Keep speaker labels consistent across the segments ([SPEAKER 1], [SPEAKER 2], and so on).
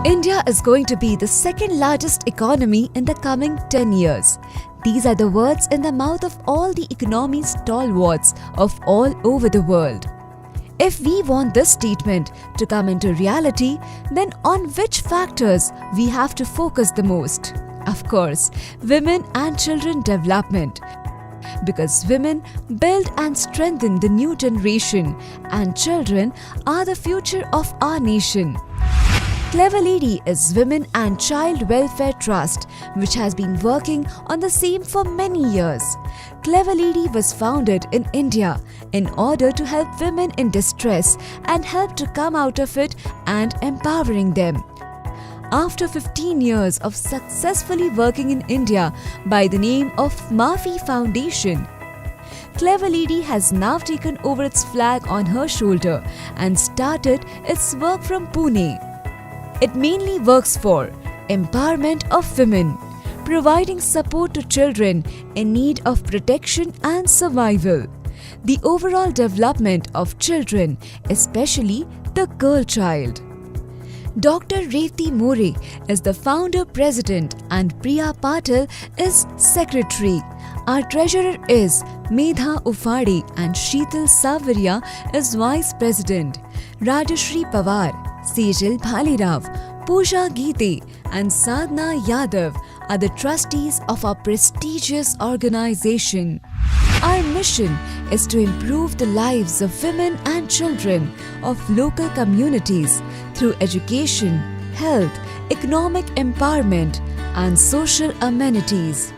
[SPEAKER 1] India is going to be the second largest economy in the coming 10 years. These are the words in the mouth of all the economy stalwarts of all over the world. If we want this statement to come into reality, then on which factors we have to focus the most? Of course, women and children development. Because women build and strengthen the new generation and children are the future of our nation. Clever Lady is Women and Child Welfare Trust, which has been working on the same for many years. Clever Lady was founded in India in order to help women in distress and help to come out of it and empowering them. After 15 years of successfully working in India by the name of Maafi Foundation, Clever Lady has now taken over its flag on her shoulder and started its work from Pune. It mainly works for empowerment of women, providing support to children in need of protection and survival, the overall development of children, especially the girl child. Dr. Revati More is the founder president and Priya Patil is secretary. Our treasurer is Medha Ufade and Sheetal Savarya is vice president. Rajashri Pawar, Sejal Bhalirav, Pooja Geete and Sadhna Yadav are the trustees of our prestigious organization. Our mission is to improve the lives of women and children of local communities through education, health, economic empowerment and social amenities.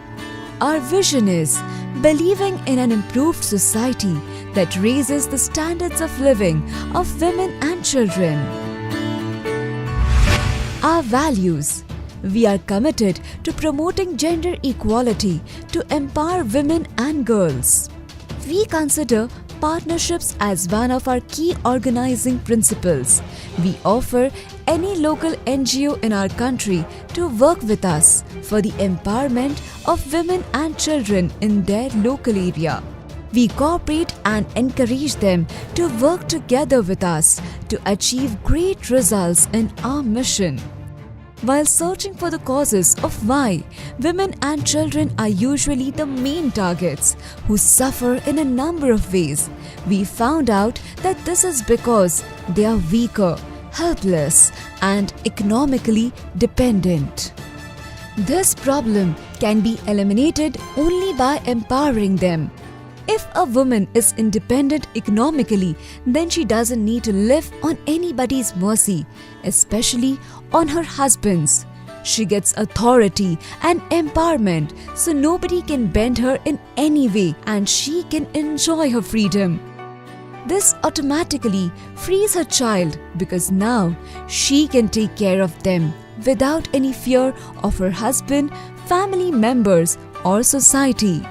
[SPEAKER 1] Our vision is believing in an improved society that raises the standards of living of women and children. Our values. We are committed to promoting gender equality to empower women and girls. We consider partnerships as one of our key organizing principles. We offer any local NGO in our country to work with us for the empowerment of women and children in their local area. We cooperate and encourage them to work together with us to achieve great results in our mission. While searching for the causes of why women and children are usually the main targets who suffer in a number of ways, we found out that this is because they are weaker, helpless, and economically dependent. This problem can be eliminated only by empowering them. If a woman is independent economically, then she doesn't need to live on anybody's mercy, especially on her husband's. She gets authority and empowerment so nobody can bend her in any way and she can enjoy her freedom. This automatically frees her child because now she can take care of them without any fear of her husband, family members, or society.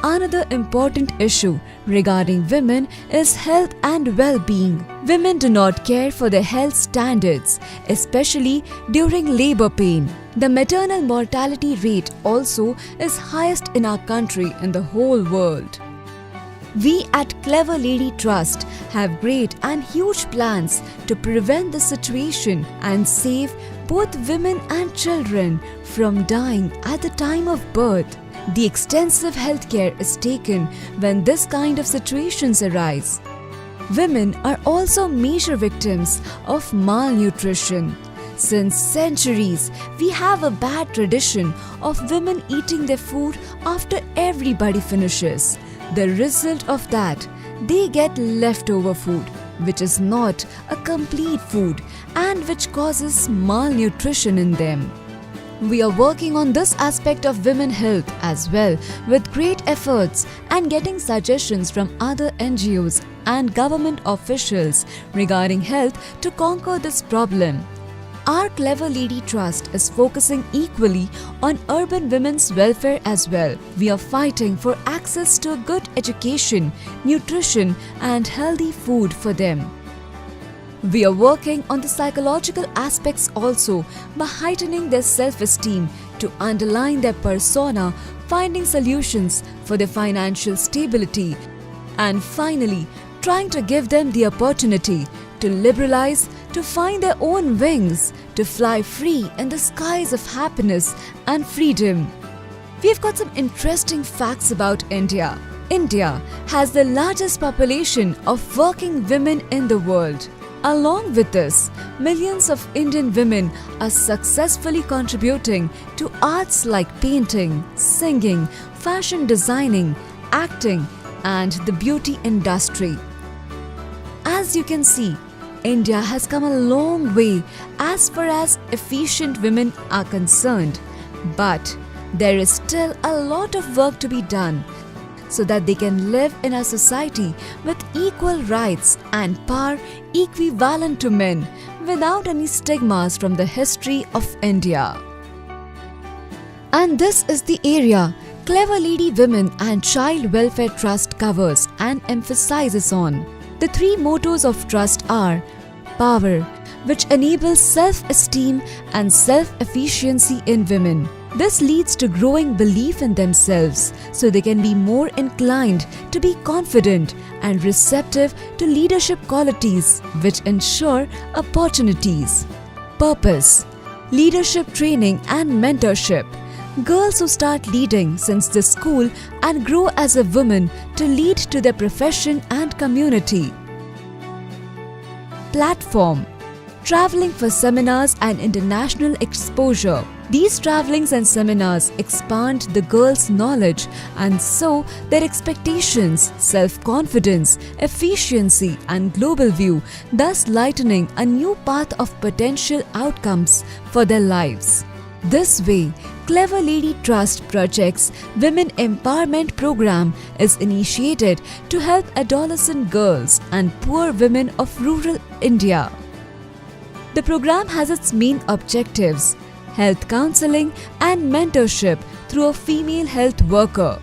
[SPEAKER 1] Another important issue regarding women is health and well-being. Women do not care for their health standards, especially during labor pain. The maternal mortality rate also is highest in our country in the whole world. We at Clever Lady Trust have great and huge plans to prevent the situation and save both women and children from dying at the time of birth. The extensive healthcare is taken when this kind of situations arise. Women are also major victims of malnutrition. Since centuries, we have a bad tradition of women eating their food after everybody finishes. The result of that, they get leftover food, which is not a complete food and which causes malnutrition in them. We are working on this aspect of women health as well with great efforts and getting suggestions from other NGOs and government officials regarding health to conquer this problem. Our Clever Lady Trust is focusing equally on urban women's welfare as well. We are fighting for access to good education, nutrition and healthy food for them. We are working on the psychological aspects also by heightening their self-esteem to underline their persona, finding solutions for their financial stability, and finally trying to give them the opportunity to liberalize to find their own wings, to fly free in the skies of happiness and freedom. We've got some interesting facts about India. India has the largest population of working women in the world. Along with this, millions of Indian women are successfully contributing to arts like painting, singing, fashion designing, acting, and the beauty industry. As you can see, India has come a long way as far as efficient women are concerned, but there is still a lot of work to be done so that they can live in a society with equal rights and power equivalent to men without any stigmas from the history of India. And this is the area Clever Lady Women and Child Welfare Trust covers and emphasizes on. The three mottos of trust are power, which enables self-esteem and self-efficiency in women. This leads to growing belief in themselves so they can be more inclined to be confident and receptive to leadership qualities which ensure opportunities. Purpose, leadership training and mentorship. Girls who start leading since the school and grow as a woman to lead to their profession and community. Platform, traveling for seminars and international exposure. These travelings and seminars expand the girls' knowledge and so their expectations, self-confidence, efficiency and global view, thus lightening a new path of potential outcomes for their lives. This way, Clever Lady Trust Project's Women Empowerment Program is initiated to help adolescent girls and poor women of rural India. The program has its main objectives: health counseling and mentorship through a female health worker,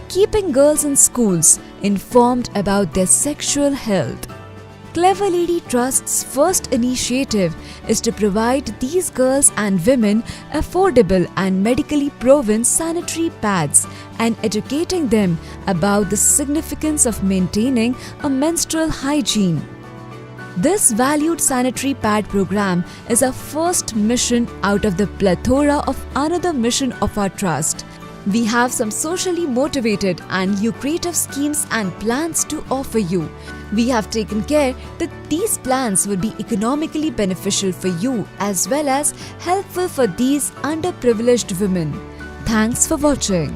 [SPEAKER 1] keeping girls in schools informed about their sexual health. Clever Lady Trust's first initiative is to provide these girls and women affordable and medically proven sanitary pads and educating them about the significance of maintaining a menstrual hygiene. This valued sanitary pad program is our first mission out of the plethora of another mission of our trust. We have some socially motivated and lucrative schemes and plans to offer you. We have taken care that these plans will be economically beneficial for you as well as helpful for these underprivileged women. Thanks for watching.